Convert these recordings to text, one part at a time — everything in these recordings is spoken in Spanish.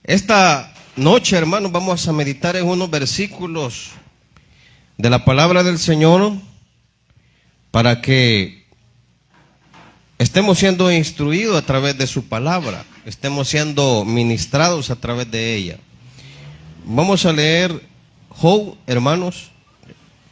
Esta noche, hermanos, vamos a meditar en unos versículos de la palabra del Señor para que estemos siendo instruidos a través de su palabra, estemos siendo ministrados a través de ella. Vamos a leer Job, hermanos,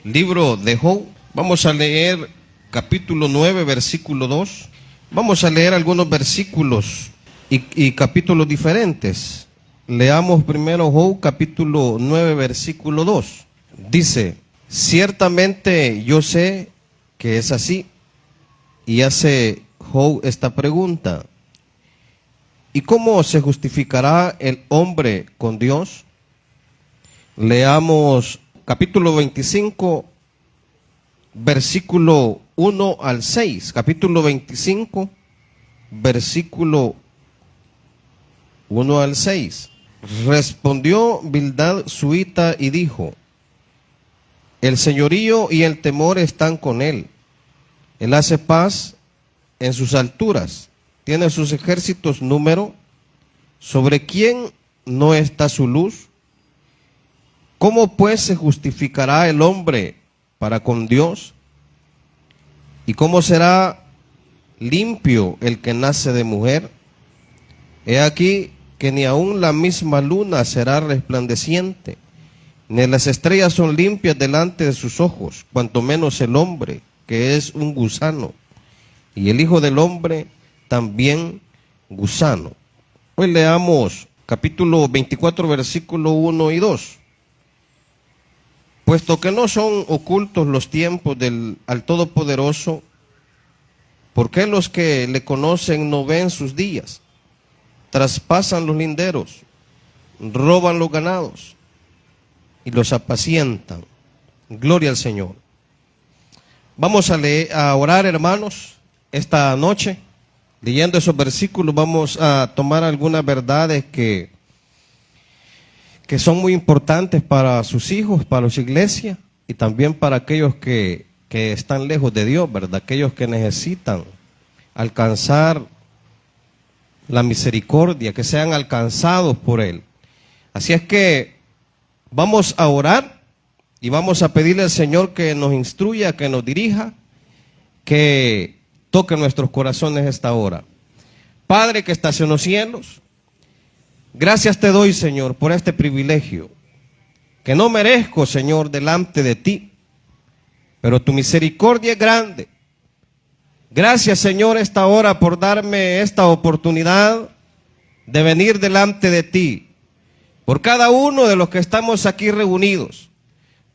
libro de Job. Vamos a leer capítulo 9, versículo 2. Vamos a leer algunos versículos y capítulos diferentes. Leamos primero Job capítulo 9, versículo 2. Dice: ciertamente yo sé que es así. Y hace Job esta pregunta: ¿y cómo se justificará el hombre con Dios? Leamos capítulo 25, versículo 1 al 6. Capítulo 25, versículo 1 al 6. Respondió Bildad suita y dijo: el señorío y el temor están con él. Él hace paz en sus alturas, tiene sus ejércitos número. ¿Sobre quién no está su luz? ¿Cómo pues se justificará el hombre para con Dios? ¿Y cómo será limpio el que nace de mujer? He aquí que ni aun la misma luna será resplandeciente, ni las estrellas son limpias delante de sus ojos, cuanto menos el hombre, que es un gusano, y el Hijo del Hombre también gusano. Hoy leamos capítulo 24, versículo 1 y 2. Puesto que no son ocultos los tiempos al Todopoderoso, ¿por qué los que le conocen no ven sus días? Traspasan los linderos, roban los ganados y los apacientan. Gloria al Señor. Vamos a orar, hermanos, esta noche. Leyendo esos versículos vamos a tomar algunas verdades que son muy importantes para sus hijos, para su iglesia y también para aquellos que están lejos de Dios, ¿verdad? Aquellos que necesitan alcanzar la misericordia, que sean alcanzados por Él. Así es que vamos a orar y vamos a pedirle al Señor que nos instruya, que nos dirija, que toque nuestros corazones esta hora. Padre que estás en los cielos, gracias te doy, Señor, por este privilegio, que no merezco, Señor, delante de ti, pero tu misericordia es grande. Gracias, Señor, esta hora por darme esta oportunidad de venir delante de ti, por cada uno de los que estamos aquí reunidos,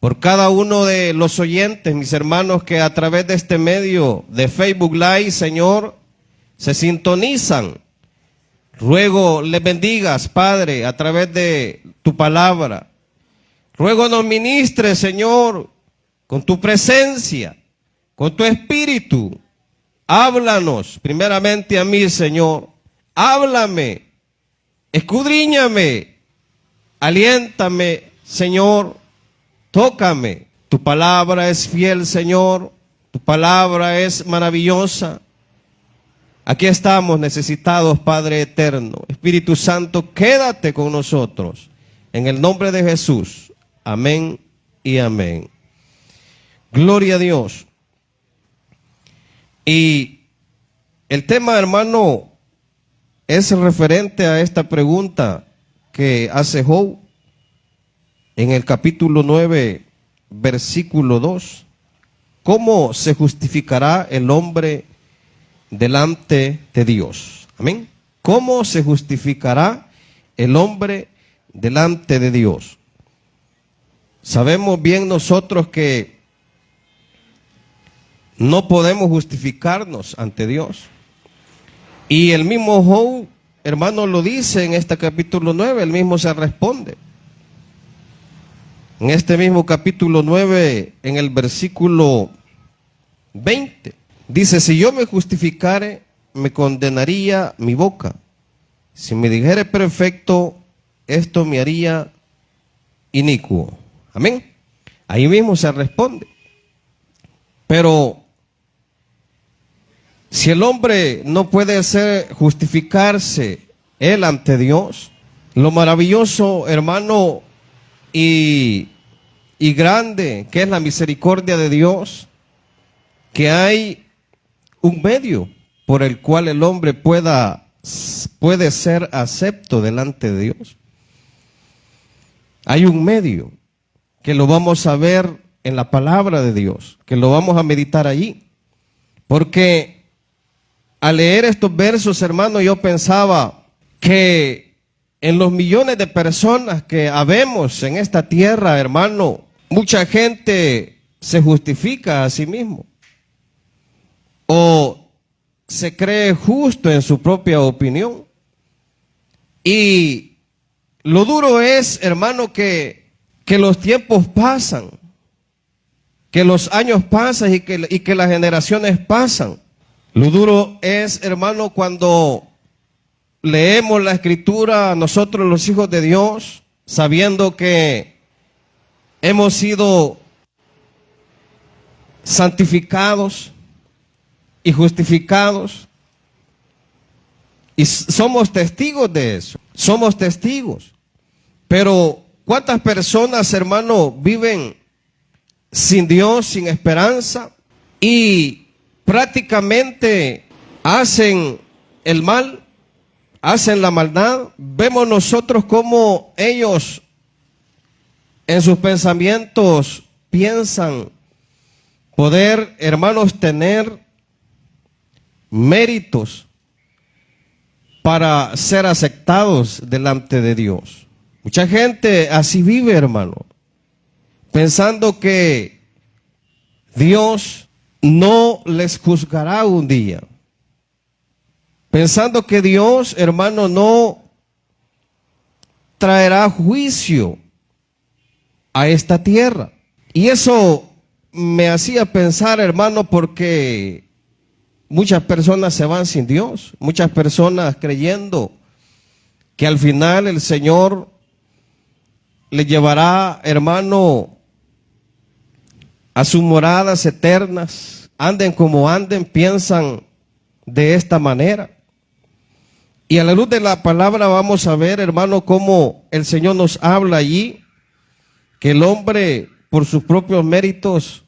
por cada uno de los oyentes, mis hermanos, que a través de este medio de Facebook Live, Señor, se sintonizan. Ruego les bendigas, Padre, a través de tu palabra. Ruego nos ministres, Señor, con tu presencia, con tu espíritu. Háblanos primeramente a mí, Señor. Háblame, escudriñame, aliéntame, Señor, tócame. Tu palabra es fiel, Señor. Tu palabra es maravillosa. Aquí estamos necesitados, Padre eterno. Espíritu Santo, quédate con nosotros. En el nombre de Jesús. Amén y amén. Gloria a Dios. Y el tema, hermano, es referente a esta pregunta que hace Job en el capítulo 9, versículo 2. ¿Cómo se justificará el hombre delante de Dios? Amén. ¿Cómo se justificará el hombre delante de Dios? Sabemos bien nosotros que no podemos justificarnos ante Dios. Y el mismo Job, hermano, lo dice en este capítulo 9, él mismo se responde. En este mismo capítulo 9, en el versículo 20, dice: si yo me justificare, me condenaría mi boca. Si me dijere perfecto, esto me haría inicuo. Amén. Ahí mismo se responde. Pero si el hombre no puede justificarse él ante Dios, Lo maravilloso, hermano, y grande que es la misericordia de Dios, que hay un medio por el cual el hombre puede ser acepto delante de Dios. Hay un medio que lo vamos a ver en la palabra de Dios, que lo vamos a meditar allí. Porque al leer estos versos, hermano, yo pensaba que en los millones de personas que habemos en esta tierra, hermano, mucha gente se justifica a sí mismo o se cree justo en su propia opinión. Y lo duro es, hermano, que los tiempos pasan, que los años pasan y que las generaciones pasan. Lo duro es, hermano, cuando leemos la Escritura, nosotros los hijos de Dios, sabiendo que hemos sido santificados y justificados, y somos testigos de eso, somos testigos. Pero ¿cuántas personas, hermano, viven sin Dios, sin esperanza, y prácticamente hacen el mal, hacen la maldad? Vemos nosotros cómo ellos en sus pensamientos piensan poder, hermanos, tener méritos para ser aceptados delante de Dios. Mucha gente así vive, hermano, pensando que Dios no les juzgará un día, pensando que Dios, hermano, no traerá juicio a esta tierra. Y eso me hacía pensar, hermano, porque muchas personas se van sin Dios, muchas personas creyendo que al final el Señor le llevará, hermano, a sus moradas eternas. Anden como anden, piensan de esta manera. Y a la luz de la palabra vamos a ver, hermano, cómo el Señor nos habla allí, que el hombre por sus propios méritos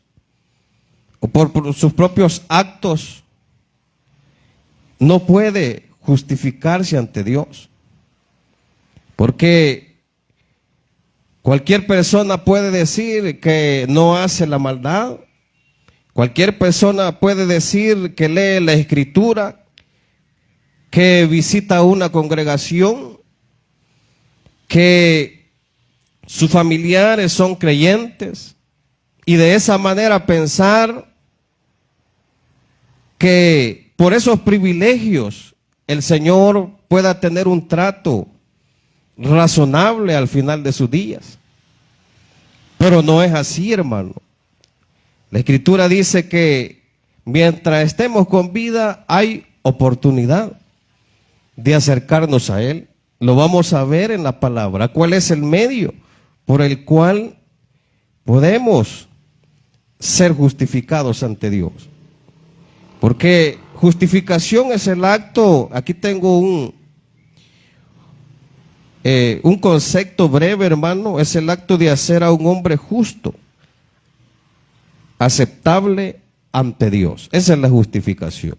o por sus propios actos no puede justificarse ante Dios. Porque cualquier persona puede decir que no hace la maldad. Cualquier persona puede decir que lee la Escritura, que visita una congregación, que sus familiares son creyentes, y de esa manera pensar que por esos privilegios el Señor pueda tener un trato razonable al final de sus días. Pero no es así, hermano. La Escritura dice que mientras estemos con vida hay oportunidad de acercarnos a Él. Lo vamos a ver en la palabra. ¿Cuál es el medio por el cual podemos ser justificados ante Dios? Porque justificación es el acto, aquí tengo un concepto breve, hermano, es el acto de hacer a un hombre justo, aceptable ante Dios. Esa es la justificación.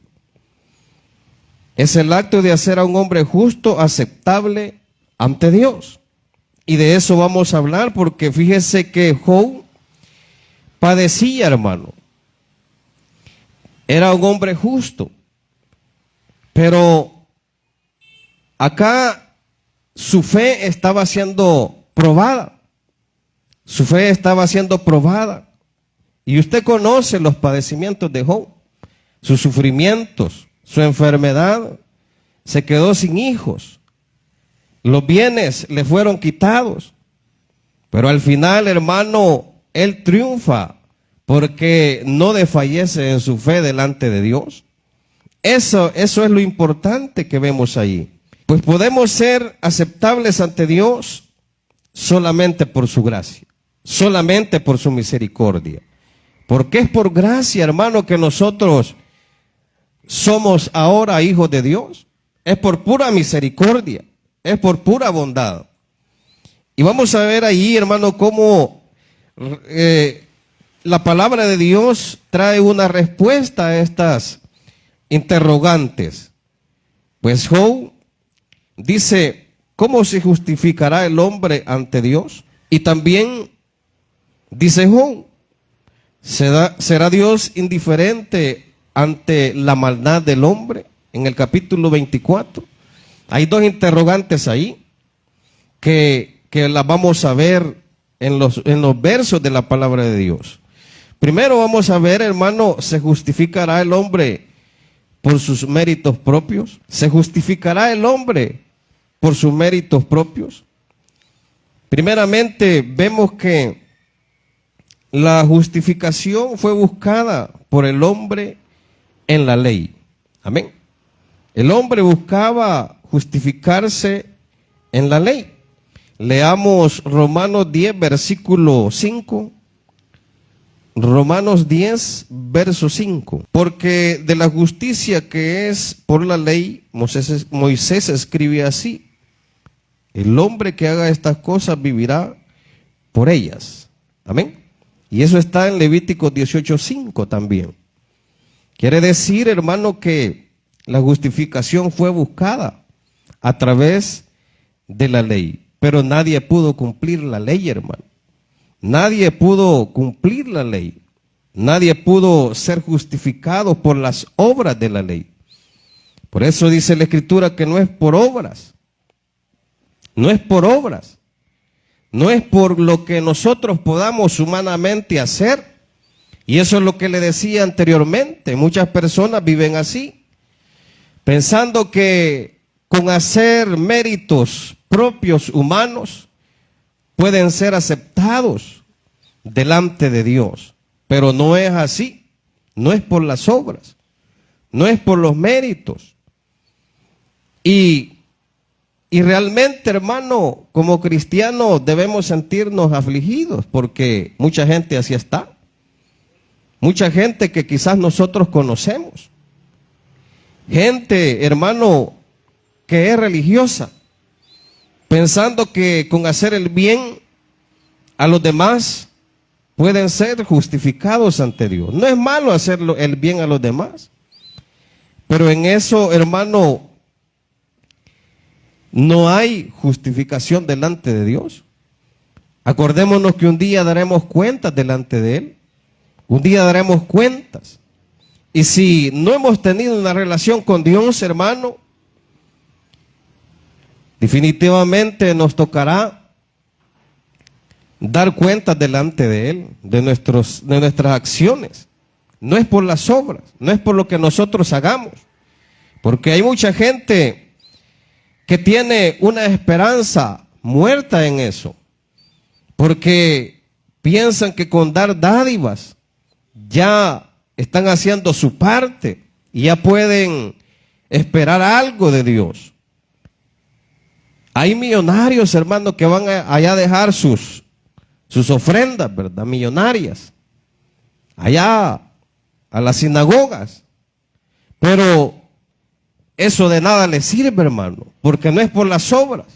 Es el acto de hacer a un hombre justo, aceptable ante Dios. Y de eso vamos a hablar, porque fíjese que Job padecía, hermano. Era un hombre justo. Pero acá su fe estaba siendo probada. Su fe estaba siendo probada. Y usted conoce los padecimientos de Job, sus sufrimientos, su enfermedad. Se quedó sin hijos. Los bienes le fueron quitados. Pero al final, hermano, él triunfa porque no desfallece en su fe delante de Dios. Eso es lo importante que vemos ahí. Pues podemos ser aceptables ante Dios solamente por su gracia, solamente por su misericordia. Porque es por gracia, hermano, que nosotros somos ahora hijos de Dios. Es por pura misericordia. es por pura bondad. Y vamos a ver ahí, hermano, cómo la palabra de Dios trae una respuesta a estas interrogantes. Pues Job dice, ¿cómo se justificará el hombre ante Dios? Y también dice Job, ¿será Dios indiferente ante la maldad del hombre? En el capítulo 24. Hay dos interrogantes ahí que las vamos a ver en los versos de la palabra de Dios. Primero vamos a ver, hermano, ¿se justificará el hombre por sus méritos propios? ¿Se justificará el hombre por sus méritos propios? Primeramente vemos que la justificación fue buscada por el hombre en la ley. Amén. El hombre buscaba justificarse en la ley. Leamos Romanos 10, versículo 5. Romanos 10, verso 5. Porque de la justicia que es por la ley, Moisés escribe así: el hombre que haga estas cosas vivirá por ellas. Amén. Y eso está en Levítico 18:5 también. Quiere decir, hermano, que la justificación fue buscada a través de la ley. Pero nadie pudo cumplir la ley, hermano. Nadie pudo cumplir la ley. Nadie pudo ser justificado por las obras de la ley. Por eso dice la Escritura que no es por obras. No es por obras. No es por lo que nosotros podamos humanamente hacer. Y eso es lo que le decía anteriormente. Muchas personas viven así, pensando que con hacer méritos propios humanos pueden ser aceptados delante de Dios. Pero no es así. No es por las obras. No es por los méritos. Y realmente, hermano, como cristianos debemos sentirnos afligidos porque mucha gente así está. Mucha gente que quizás nosotros conocemos. Gente, hermano, que es religiosa, pensando que con hacer el bien a los demás pueden ser justificados ante Dios. No es malo hacer el bien a los demás, pero en eso, hermano, no hay justificación delante de Dios. Acordémonos que un día daremos cuentas delante de Él. Un día daremos cuentas. Y si no hemos tenido una relación con Dios, hermano, definitivamente nos tocará dar cuentas delante de Él, de nuestras acciones. No es por las obras, no es por lo que nosotros hagamos. Porque hay mucha gente que tiene una esperanza muerta en eso. Porque piensan que con dar dádivas ya están haciendo su parte y ya pueden esperar algo de Dios. Hay millonarios, hermanos, que van allá a dejar sus ofrendas, ¿verdad? Millonarias. Allá a las sinagogas. Pero eso de nada les sirve, hermano, porque no es por las obras.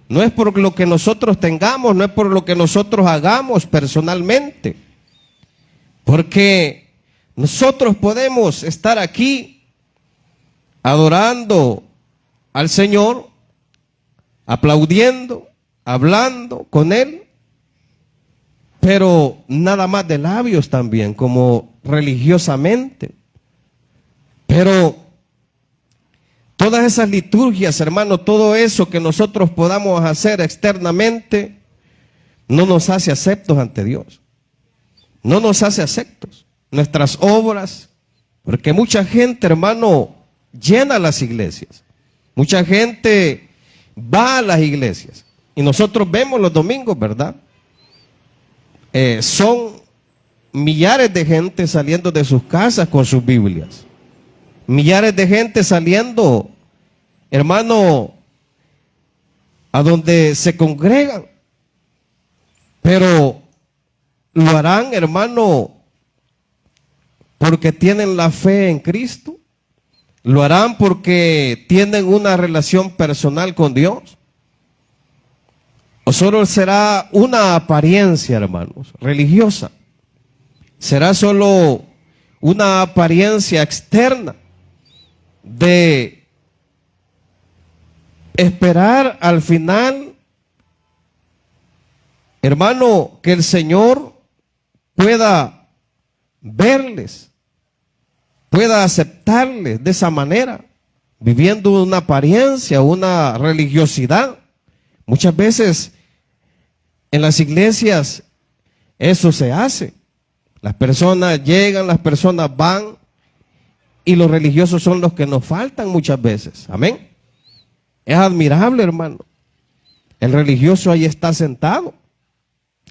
No es por lo que nosotros tengamos, no es por lo que nosotros hagamos personalmente. Porque nosotros podemos estar aquí adorando al Señor, aplaudiendo, hablando con Él, pero nada más de labios también, como religiosamente. Pero todas esas liturgias, hermano, todo eso que nosotros podamos hacer externamente, no nos hace aceptos ante Dios. No nos hace aceptos. Nuestras obras, porque mucha gente, hermano, llena las iglesias. Mucha gente va a las iglesias. Y nosotros vemos los domingos, ¿verdad? Son millares de gente saliendo de sus casas con sus Biblias. Millares de gente saliendo, hermano, a donde se congregan. Pero lo harán, hermano, porque tienen la fe en Cristo. Lo harán porque tienen una relación personal con Dios. solo será una apariencia, hermanos, religiosa. Será solo una apariencia externa de esperar al final, hermano, que el Señor pueda verles, pueda aceptarles de esa manera, viviendo una apariencia, una religiosidad. Muchas veces en las iglesias eso se hace. Las personas llegan, las personas van, y los religiosos son los que nos faltan muchas veces. Amén. Es admirable, hermano. El religioso ahí está sentado.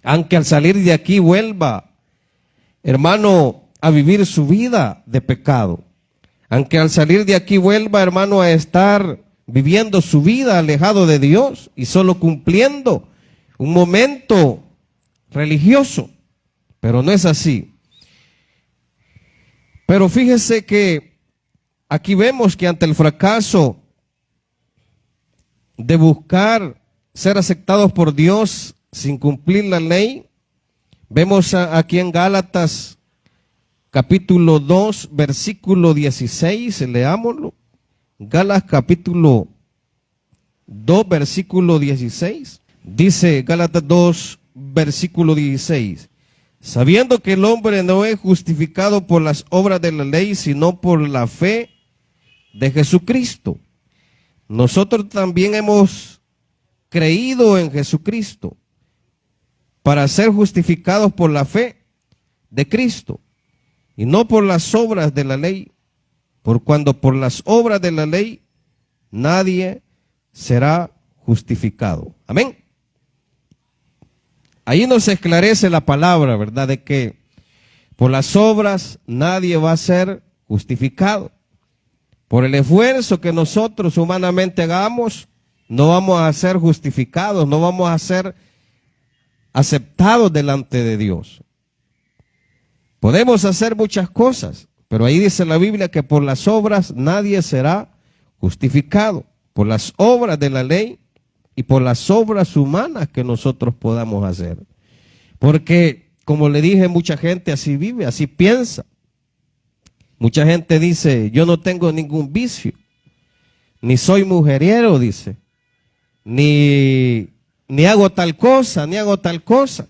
Aunque al salir de aquí vuelva, hermano, a vivir su vida de pecado. Aunque al salir de aquí vuelva, hermano, a estar viviendo su vida alejado de Dios y solo cumpliendo un momento religioso. Pero no es así. Pero fíjese que aquí vemos que ante el fracaso de buscar ser aceptados por Dios sin cumplir la ley, vemos aquí en Gálatas capítulo 2, versículo 16, leámoslo. Gálatas capítulo 2, versículo 16. Dice Gálatas 2, versículo 16. Sabiendo que el hombre no es justificado por las obras de la ley, sino por la fe de Jesucristo. Nosotros también hemos creído en Jesucristo para ser justificados por la fe de Cristo y no por las obras de la ley, por cuando por las obras de la ley nadie será justificado. Amén. Ahí nos esclarece la palabra, ¿verdad? De que por las obras nadie va a ser justificado. Por el esfuerzo que nosotros humanamente hagamos, no vamos a ser justificados, no vamos a ser aceptados delante de Dios. Podemos hacer muchas cosas, pero ahí dice la Biblia que por las obras nadie será justificado. Por las obras de la ley y por las obras humanas que nosotros podamos hacer. Porque, como le dije, mucha gente así vive, así piensa. Mucha gente dice, yo no tengo ningún vicio, ni soy mujeriero, dice, ni hago tal cosa, ni hago tal cosa.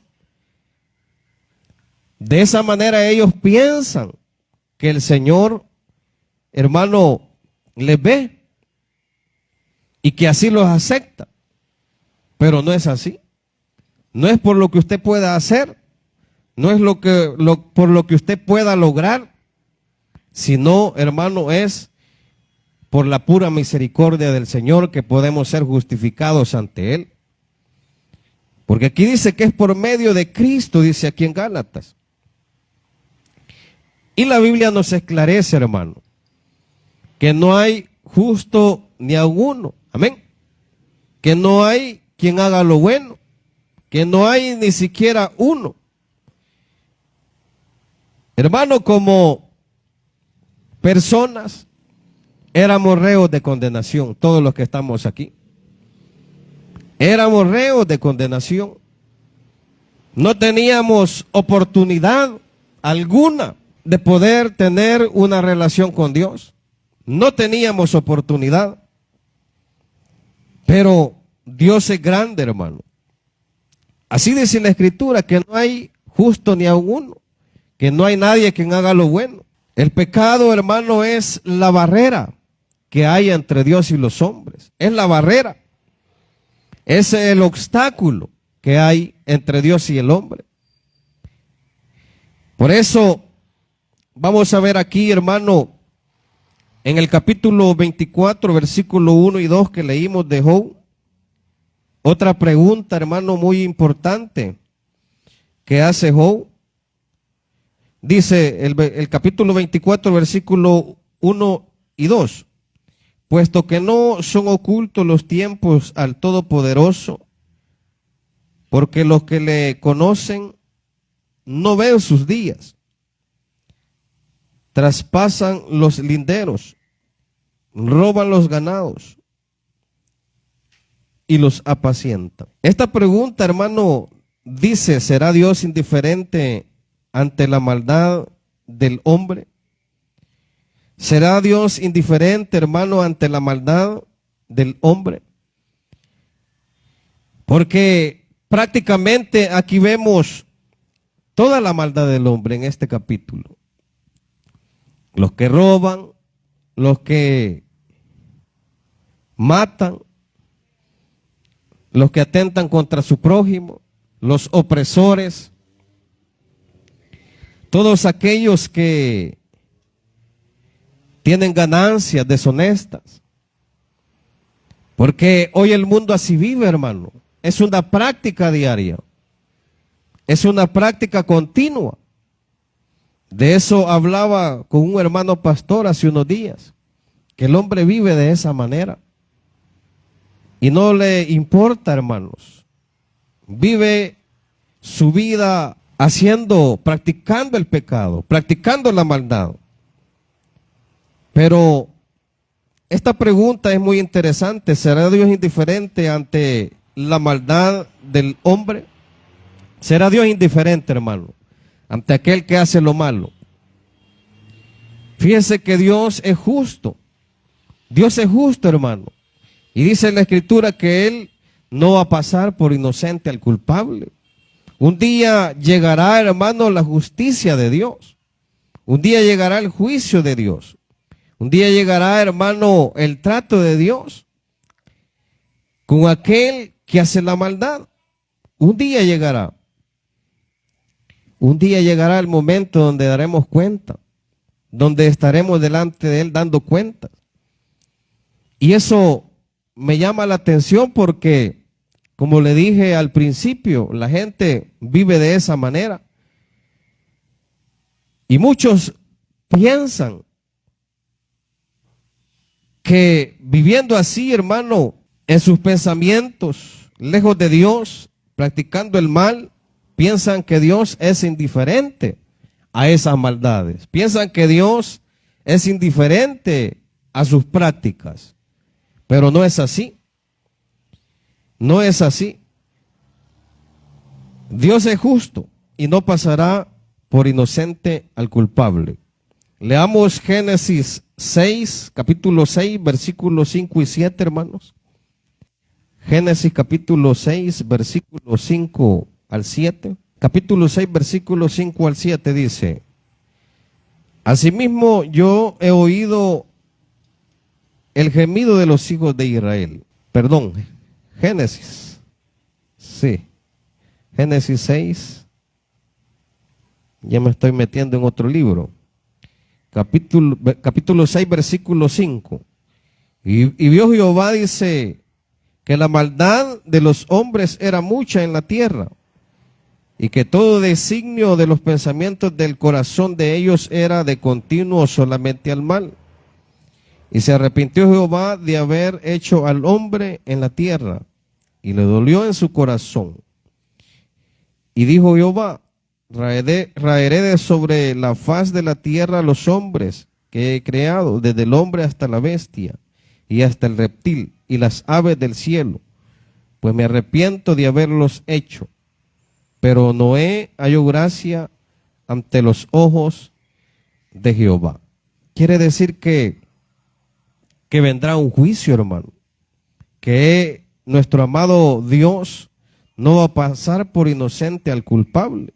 De esa manera ellos piensan que el Señor, hermano, les ve y que así los acepta. Pero no es así. No es por lo que usted pueda hacer, no es por lo que usted pueda lograr, sino, hermano, es por la pura misericordia del Señor que podemos ser justificados ante Él. Porque aquí dice que es por medio de Cristo, dice aquí en Gálatas. Y la Biblia nos esclarece, hermano, que no hay justo ni alguno. Amén. Que no hay quien haga lo bueno, que no hay ni siquiera uno. Hermano, como personas éramos reos de condenación, todos los que estamos aquí. Éramos reos de condenación. No teníamos oportunidad alguna de poder tener una relación con Dios. No teníamos oportunidad. Pero Dios es grande, hermano. Así dice la Escritura, que no hay justo ni aun uno, que no hay nadie quien haga lo bueno. El pecado, hermano, es la barrera que hay entre Dios y los hombres. Es la barrera. Es el obstáculo que hay entre Dios y el hombre. Por eso, vamos a ver aquí, hermano, en el capítulo 24, versículo 1 y 2 que leímos de Job, otra pregunta, hermano, muy importante que hace Job. Dice el capítulo 24, versículo 1 y 2. Puesto que no son ocultos los tiempos al Todopoderoso, porque los que le conocen no ven sus días. Traspasan los linderos, roban los ganados y los apacienta. Esta pregunta, hermano, dice, ¿será Dios indiferente ante la maldad del hombre? ¿Será Dios indiferente, hermano, ante la maldad del hombre? Porque prácticamente aquí vemos toda la maldad del hombre en este capítulo. Los que roban, los que matan, los que atentan contra su prójimo, los opresores, todos aquellos que tienen ganancias deshonestas. Porque hoy el mundo así vive, hermano. Es una práctica diaria. Es una práctica continua. De eso hablaba con un hermano pastor hace unos días, que el hombre vive de esa manera. Y no le importa, hermanos. Vive su vida practicando el pecado, practicando la maldad. Pero esta pregunta es muy interesante. ¿Será Dios indiferente ante la maldad del hombre? ¿Será Dios indiferente, hermano, ante aquel que hace lo malo? Fíjese que Dios es justo. Dios es justo, hermano. Y dice en la Escritura que Él no va a pasar por inocente al culpable. Un día llegará, hermano, la justicia de Dios. Un día llegará el juicio de Dios. Un día llegará, hermano, el trato de Dios con aquel que hace la maldad. Un día llegará. Un día llegará el momento donde daremos cuenta, donde estaremos delante de Él dando cuentas. Y eso me llama la atención porque, como le dije al principio, la gente vive de esa manera. Y muchos piensan que viviendo así, hermano, en sus pensamientos, lejos de Dios, practicando el mal, piensan que Dios es indiferente a esas maldades. Piensan que Dios es indiferente a sus prácticas. Pero no es así. No es así. Dios es justo y no pasará por inocente al culpable. Leamos Génesis 6, capítulo 6, versículos 5 y 7, hermanos. Génesis capítulo 6, versículos 5 al 7. Capítulo 6, versículos 5 al 7 dice: Asimismo yo he oído el gemido de los hijos de Israel. Perdón, Génesis. Sí, Génesis 6. Ya me estoy metiendo en otro libro. Capítulo 6, versículo 5. Y vio Jehová, dice, que la maldad de los hombres era mucha en la tierra, y que todo designio de los pensamientos del corazón de ellos era de continuo solamente al mal. Y se arrepintió Jehová de haber hecho al hombre en la tierra, y le dolió en su corazón. Y dijo Jehová: raeré de sobre la faz de la tierra los hombres que he creado, desde el hombre hasta la bestia, y hasta el reptil, y las aves del cielo, pues me arrepiento de haberlos hecho. Pero Noé halló gracia ante los ojos de Jehová. Quiere decir que vendrá un juicio, hermano, que nuestro amado Dios no va a pasar por inocente al culpable.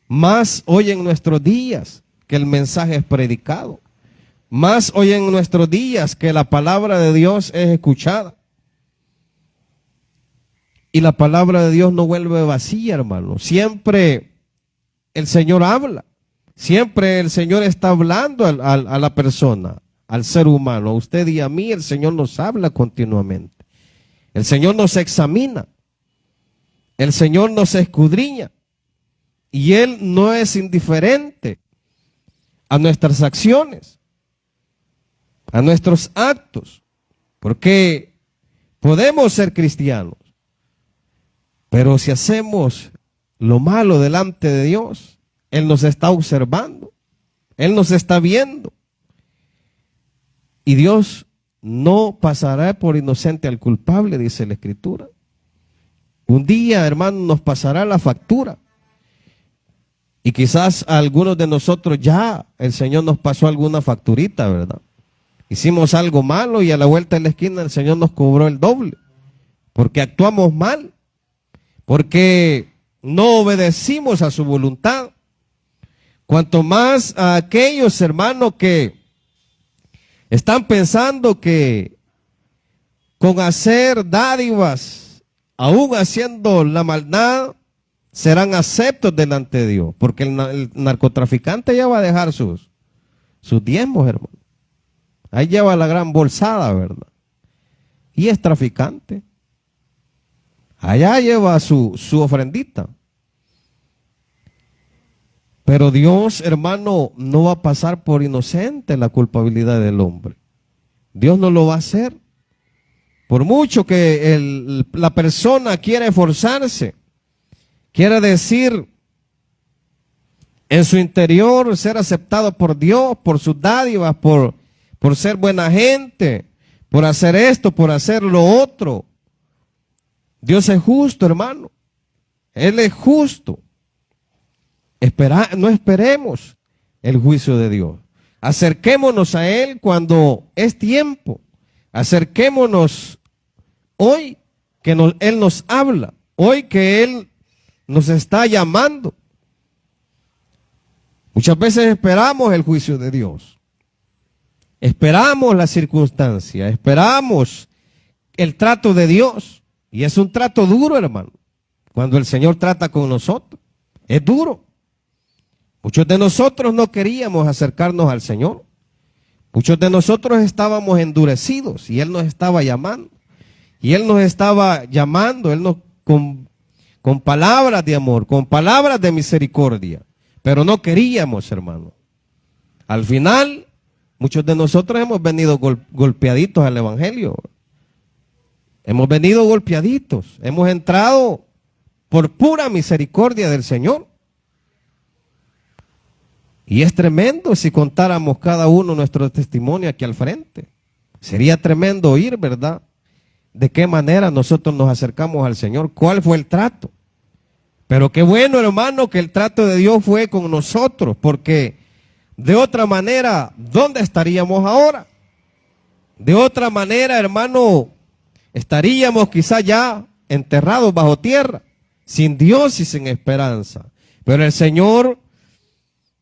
Más hoy en nuestros días que el mensaje es predicado. Más hoy en nuestros días que la palabra de Dios es escuchada. Y la palabra de Dios no vuelve vacía, hermano. Siempre el Señor habla. Siempre el Señor está hablando a la persona, al ser humano. A usted y a mí el Señor nos habla continuamente. El Señor nos examina. El Señor nos escudriña. Y Él no es indiferente a nuestras acciones, a nuestros actos. Porque podemos ser cristianos, pero si hacemos lo malo delante de Dios, Él nos está observando, Él nos está viendo. Y Dios no pasará por inocente al culpable, dice la Escritura. Un día, hermano, nos pasará la factura. Y quizás a algunos de nosotros ya el Señor nos pasó alguna facturita, ¿verdad? Hicimos algo malo y a la vuelta de la esquina el Señor nos cobró el doble. Porque actuamos mal. Porque no obedecimos a su voluntad. Cuanto más a aquellos hermanos que están pensando que con hacer dádivas, aún haciendo la maldad, serán aceptos delante de Dios. Porque el narcotraficante ya va a dejar sus diezmos, hermano. Ahí lleva la gran bolsada, ¿verdad? Y es traficante. Allá lleva su ofrendita. Pero Dios, hermano, no va a pasar por inocente la culpabilidad del hombre. Dios no lo va a hacer. Por mucho que la persona quiera esforzarse, quiere decir en su interior ser aceptado por Dios, por sus dádivas, por ser buena gente, por hacer esto, por hacer lo otro. Dios es justo, hermano. Él es justo. No esperemos el juicio de Dios. Acerquémonos a Él cuando es tiempo. Acerquémonos hoy que Él nos habla. Hoy que Él nos está llamando. Muchas veces esperamos el juicio de Dios. Esperamos la circunstancia. Esperamos el trato de Dios. Y es un trato duro, hermano. Cuando el Señor trata con nosotros. Es duro. Muchos de nosotros no queríamos acercarnos al Señor. Muchos de nosotros estábamos endurecidos y Él nos estaba llamando. Y Él nos estaba llamando, Él nos con palabras de amor, con palabras de misericordia. Pero no queríamos, hermano. Al final, muchos de nosotros hemos venido golpeaditos al Evangelio. Hemos venido golpeaditos. Hemos entrado por pura misericordia del Señor. Y es tremendo si contáramos cada uno nuestro testimonio aquí al frente. Sería tremendo oír, ¿verdad? De qué manera nosotros nos acercamos al Señor. ¿Cuál fue el trato? Pero qué bueno, hermano, que el trato de Dios fue con nosotros. Porque de otra manera, ¿dónde estaríamos ahora? De otra manera, hermano, estaríamos quizá ya enterrados bajo tierra. Sin Dios y sin esperanza. Pero el Señor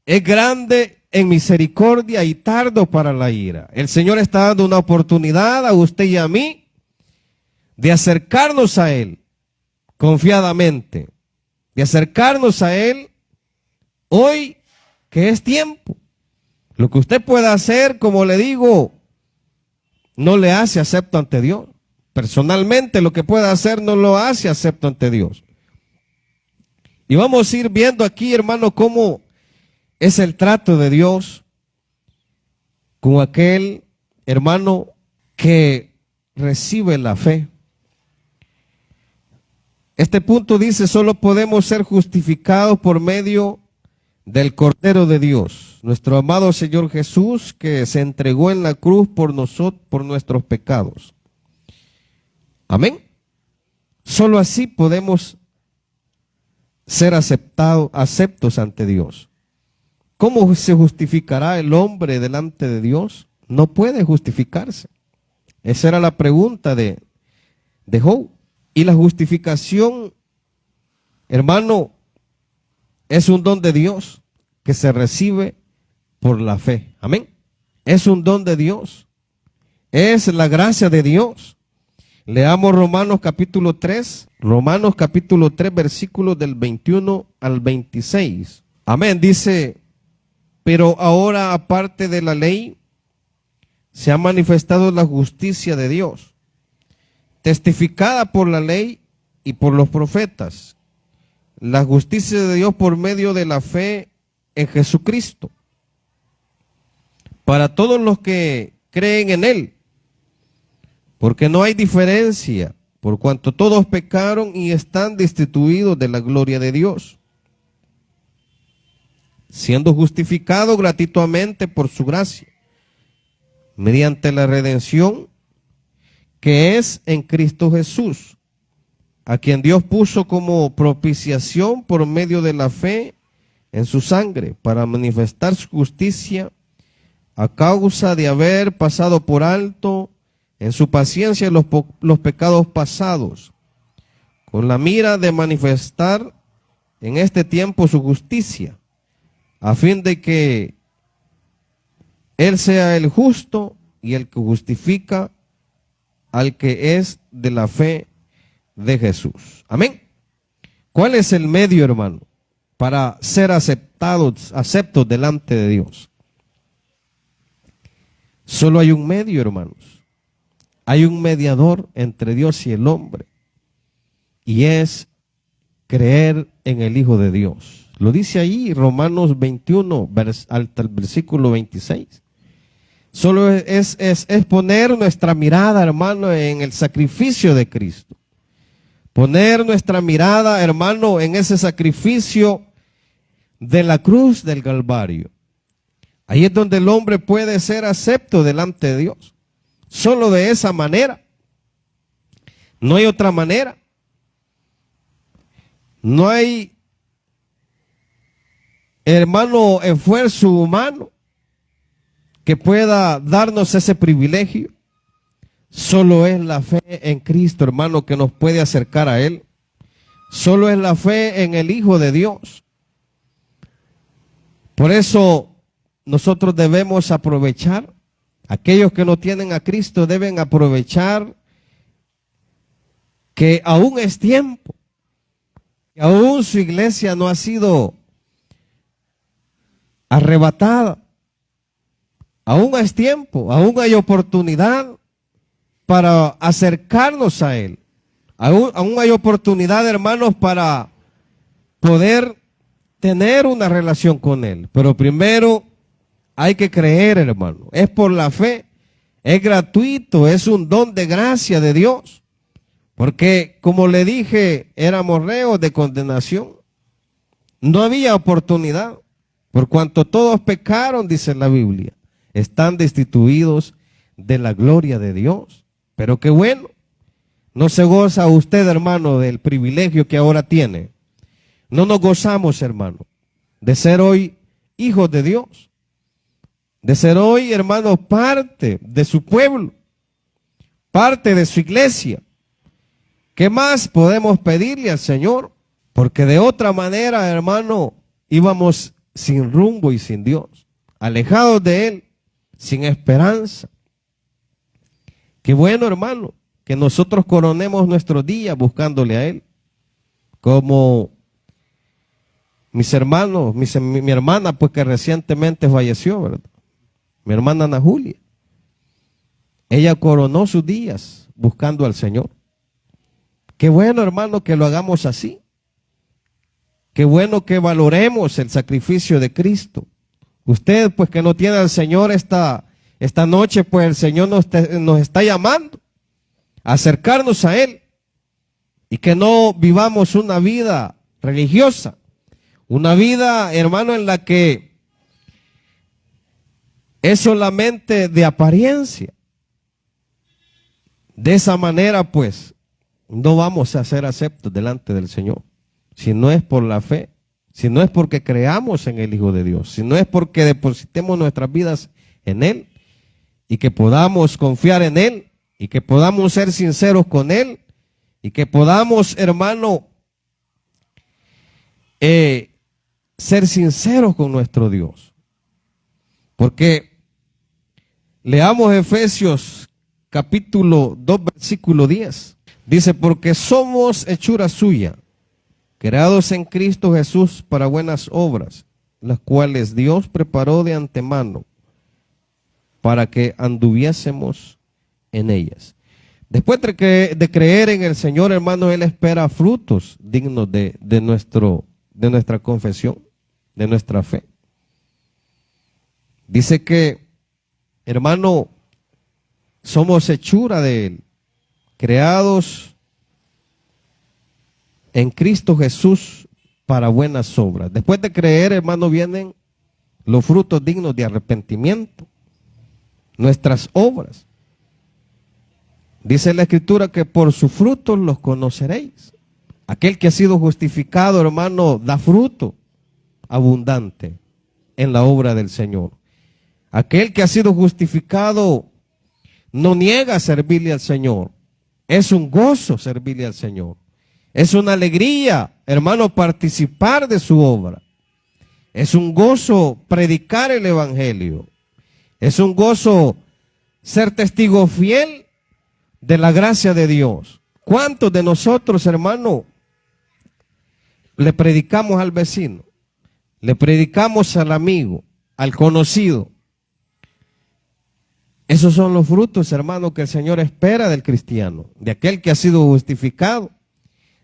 es grande en misericordia y tardo para la ira. El Señor está dando una oportunidad a usted y a mí de acercarnos a Él confiadamente. De acercarnos a Él hoy que es tiempo. Lo que usted pueda hacer, como le digo, no le hace acepto ante Dios. Personalmente lo que pueda hacer no lo hace acepto ante Dios. Y vamos a ir viendo aquí, hermano, cómo es el trato de Dios con aquel hermano que recibe la fe. Este punto dice, solo podemos ser justificados por medio del Cordero de Dios, nuestro amado Señor Jesús, que se entregó en la cruz por nosotros, por nuestros pecados. Amén. Solo así podemos ser aceptos ante Dios. ¿Cómo se justificará el hombre delante de Dios? No puede justificarse. Esa era la pregunta de Job. Y la justificación, hermano, es un don de Dios que se recibe por la fe. Amén. Es un don de Dios. Es la gracia de Dios. Leamos Romanos capítulo 3. Romanos capítulo 3, versículos del 21 al 26. Amén. Dice, pero ahora aparte de la ley, se ha manifestado la justicia de Dios, testificada por la ley y por los profetas, la justicia de Dios por medio de la fe en Jesucristo, para todos los que creen en Él, porque no hay diferencia, por cuanto todos pecaron y están destituidos de la gloria de Dios, siendo justificados gratuitamente por su gracia, mediante la redención que es en Cristo Jesús, a quien Dios puso como propiciación por medio de la fe en su sangre, para manifestar su justicia a causa de haber pasado por alto en su paciencia los pecados pasados, con la mira de manifestar en este tiempo su justicia, a fin de que Él sea el justo y el que justifica al que es de la fe de Jesús. Amén. ¿Cuál es el medio, hermano, para ser aceptos delante de Dios? Solo hay un medio, hermanos. Hay un mediador entre Dios y el hombre, y es creer en el Hijo de Dios. Lo dice ahí Romanos 21, hasta el versículo 26. Solo es poner nuestra mirada, hermano, en el sacrificio de Cristo. Poner nuestra mirada, hermano, en ese sacrificio de la cruz del Calvario. Ahí es donde el hombre puede ser acepto delante de Dios. Solo de esa manera. No hay otra manera. No hay, hermano, esfuerzo humano que pueda darnos ese privilegio. Solo es la fe en Cristo, hermano, que nos puede acercar a Él. Solo es la fe en el Hijo de Dios. Por eso nosotros debemos aprovechar, aquellos que no tienen a Cristo deben aprovechar que aún es tiempo, que aún su iglesia no ha sido arrebatada. Aún es tiempo, aún hay oportunidad para acercarnos a Él. Aún hay oportunidad, hermanos, para poder tener una relación con Él. Pero primero hay que creer, hermano. Es por la fe, es gratuito, es un don de gracia de Dios. Porque, como le dije, éramos reos de condenación. No había oportunidad. Por cuanto todos pecaron, dice la Biblia, están destituidos de la gloria de Dios. Pero qué bueno, no se goza usted, hermano, del privilegio que ahora tiene. No nos gozamos, hermano, de ser hoy hijos de Dios, de ser hoy, hermano, parte de su pueblo, parte de su iglesia. ¿Qué más podemos pedirle al Señor? Porque de otra manera, hermano, íbamos sin rumbo y sin Dios, alejados de Él, sin esperanza. Qué bueno, hermano, que nosotros coronemos nuestros días buscándole a Él. Como mis hermanos, mi hermana, pues que recientemente falleció, ¿verdad? Mi hermana Ana Julia. Ella coronó sus días buscando al Señor. Qué bueno, hermano, que lo hagamos así. Qué bueno que valoremos el sacrificio de Cristo. Usted, pues que no tiene al Señor esta noche, pues el Señor nos está llamando a acercarnos a Él. Y que no vivamos una vida religiosa. Una vida, hermano, en la que es solamente de apariencia. De esa manera, pues, no vamos a ser aceptos delante del Señor. Si no es por la fe, si no es porque creamos en el Hijo de Dios, si no es porque depositemos nuestras vidas en Él y que podamos confiar en Él y que podamos ser sinceros con Él y que podamos, hermano, ser sinceros con nuestro Dios. Porque leamos Efesios capítulo 2, versículo 10. Dice, porque somos hechura suya, creados en Cristo Jesús para buenas obras, las cuales Dios preparó de antemano para que anduviésemos en ellas. Después de creer en el Señor, hermano, Él espera frutos dignos de nuestra confesión, de nuestra fe. Dice que, hermano, somos hechura de Él, creados en Cristo Jesús para buenas obras. Después de creer, hermano, vienen los frutos dignos de arrepentimiento, nuestras obras. Dice la Escritura que por sus frutos los conoceréis. Aquel que ha sido justificado, hermano, da fruto abundante en la obra del Señor. Aquel que ha sido justificado no niega servirle al Señor. Es un gozo servirle al Señor. Es una alegría, hermano, participar de su obra. Es un gozo predicar el Evangelio. Es un gozo ser testigo fiel de la gracia de Dios. ¿Cuántos de nosotros, hermano, le predicamos al vecino? Le predicamos al amigo, al conocido. Esos son los frutos, hermano, que el Señor espera del cristiano, de aquel que ha sido justificado,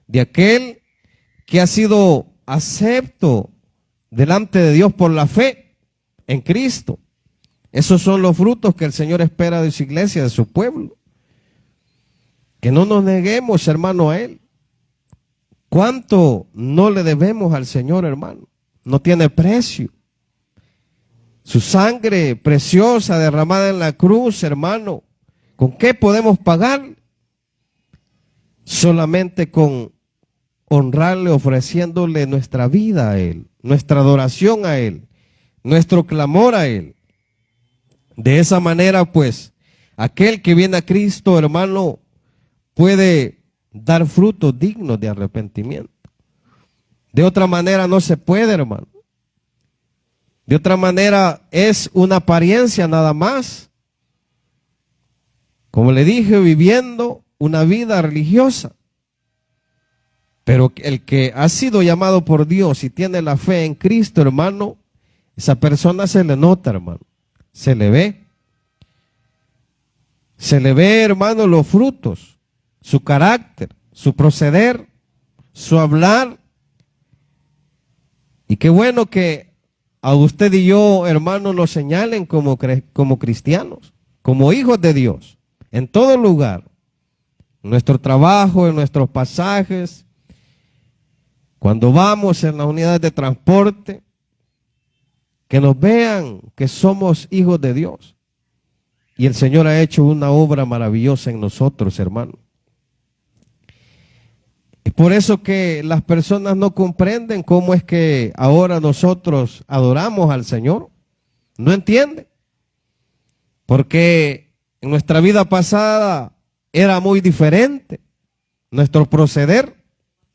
de aquel que ha sido acepto delante de Dios por la fe en Cristo. Esos son los frutos que el Señor espera de su iglesia, de su pueblo. Que no nos neguemos, hermano, a Él. ¿Cuánto no le debemos al Señor, hermano? No tiene precio. Su sangre preciosa derramada en la cruz, hermano, ¿con qué podemos pagar? Solamente con honrarle, ofreciéndole nuestra vida a Él, nuestra adoración a Él, nuestro clamor a Él. De esa manera, pues, aquel que viene a Cristo, hermano, puede dar frutos dignos de arrepentimiento. De otra manera no se puede, hermano. De otra manera es una apariencia nada más. Como le dije, viviendo una vida religiosa. Pero el que ha sido llamado por Dios y tiene la fe en Cristo, hermano, esa persona se le nota, hermano. Se le ve. Se le ve, hermano, los frutos, su carácter, su proceder, su hablar. Y qué bueno que a usted y yo, hermano, nos señalen como cristianos, como hijos de Dios, en todo lugar. En nuestro trabajo, en nuestros pasajes, cuando vamos en las unidades de transporte, que nos vean que somos hijos de Dios. Y el Señor ha hecho una obra maravillosa en nosotros, hermano. Es por eso que las personas no comprenden cómo es que ahora nosotros adoramos al Señor. No entienden. Porque en nuestra vida pasada era muy diferente. Nuestro proceder,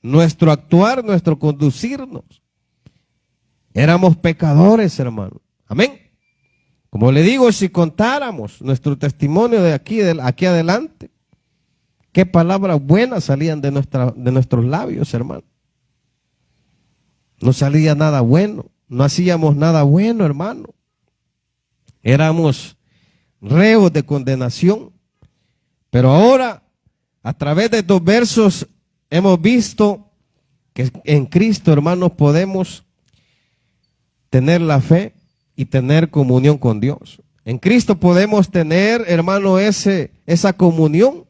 nuestro actuar, nuestro conducirnos. Éramos pecadores, hermano. Amén. Como le digo, si contáramos nuestro testimonio de aquí adelante, qué palabras buenas salían de nuestros labios, hermano. No salía nada bueno, no hacíamos nada bueno, hermano. Éramos reos de condenación. Pero ahora, a través de estos versos, hemos visto que en Cristo, hermanos, podemos tener la fe y tener comunión con Dios. En Cristo podemos tener, hermano, esa comunión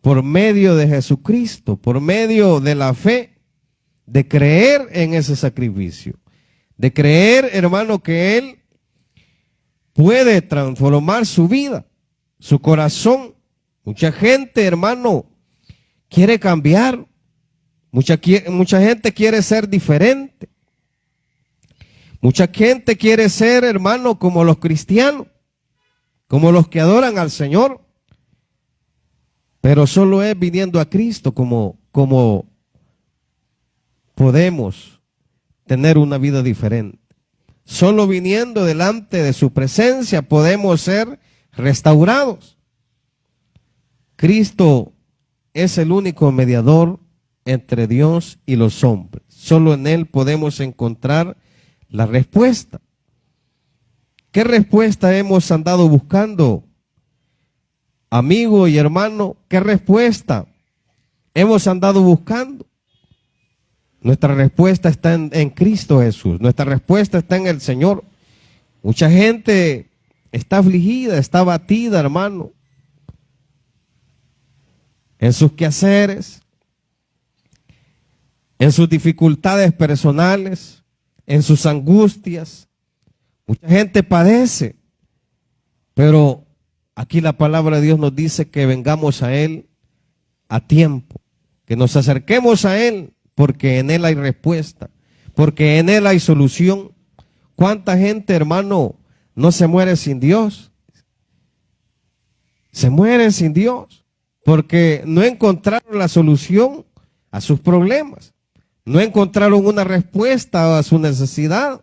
por medio de Jesucristo, por medio de la fe, de creer en ese sacrificio, de creer, hermano, que Él puede transformar su vida, su corazón. Mucha gente, hermano, quiere cambiar, mucha gente quiere ser diferente. Mucha gente quiere ser, hermano, como los cristianos, como los que adoran al Señor. Pero solo es viniendo a Cristo como podemos tener una vida diferente. Solo viniendo delante de su presencia podemos ser restaurados. Cristo es el único mediador entre Dios y los hombres. Solo en Él podemos encontrar la respuesta. ¿Qué respuesta hemos andado buscando, amigo y hermano? ¿Qué respuesta hemos andado buscando? Nuestra respuesta está en Cristo Jesús. Nuestra respuesta está en el Señor. Mucha gente está afligida, está abatida, hermano, en sus quehaceres, en sus dificultades personales, en sus angustias. Mucha gente padece, pero Aquí la palabra de Dios nos dice que vengamos a Él a tiempo, que nos acerquemos a Él, porque en Él hay respuesta, porque en Él hay solución. ¿Cuánta gente, hermano, no se muere sin Dios? Se muere sin Dios, porque no encontraron la solución a sus problemas, no encontraron una respuesta a su necesidad.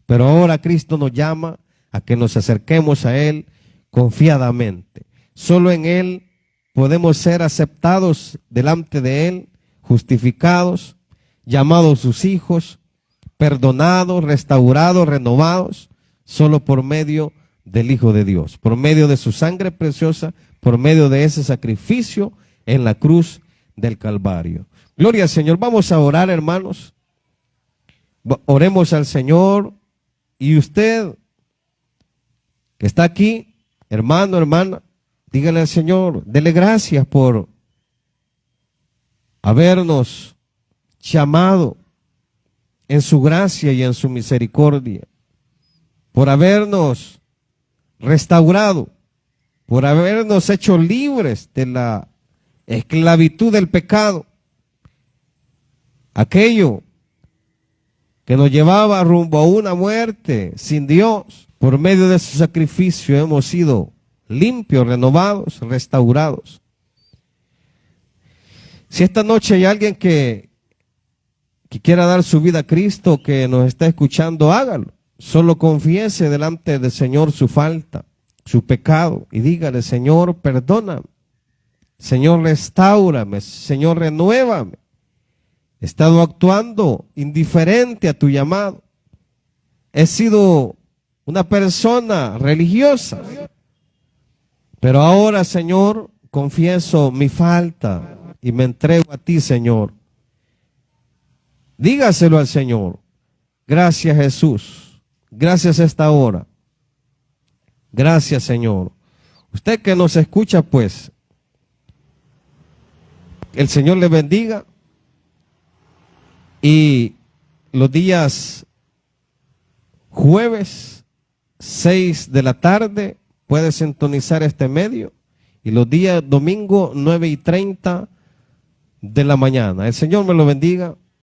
Pero ahora Cristo nos llama a que nos acerquemos a Él confiadamente. Solo en Él podemos ser aceptados delante de Él, justificados, llamados sus hijos, perdonados, restaurados, renovados, solo por medio del Hijo de Dios, por medio de su sangre preciosa, por medio de ese sacrificio en la cruz del Calvario. Gloria al Señor. Vamos a orar, hermanos. Oremos al Señor. Y usted que está aquí, hermano, hermana, dígale al Señor, dele gracias por habernos llamado en su gracia y en su misericordia, por habernos restaurado, por habernos hecho libres de la esclavitud del pecado, aquello que nos llevaba rumbo a una muerte sin Dios. Por medio de su sacrificio hemos sido limpios, renovados, restaurados. Si esta noche hay alguien que quiera dar su vida a Cristo, que nos está escuchando, hágalo. Solo confiese delante del Señor su falta, su pecado, y dígale: Señor, perdóname. Señor, restáurame. Señor, renuévame. He estado actuando indiferente a tu llamado. He sido una persona religiosa. Pero ahora, Señor, confieso mi falta y me entrego a ti, Señor. Dígaselo al Señor. Gracias, Jesús. Gracias a esta hora. Gracias, Señor. Usted que nos escucha, pues, el Señor le bendiga. Y los días jueves, 6 de la tarde, puede sintonizar este medio. Y los días domingo, 9:30 de la mañana. El Señor me lo bendiga.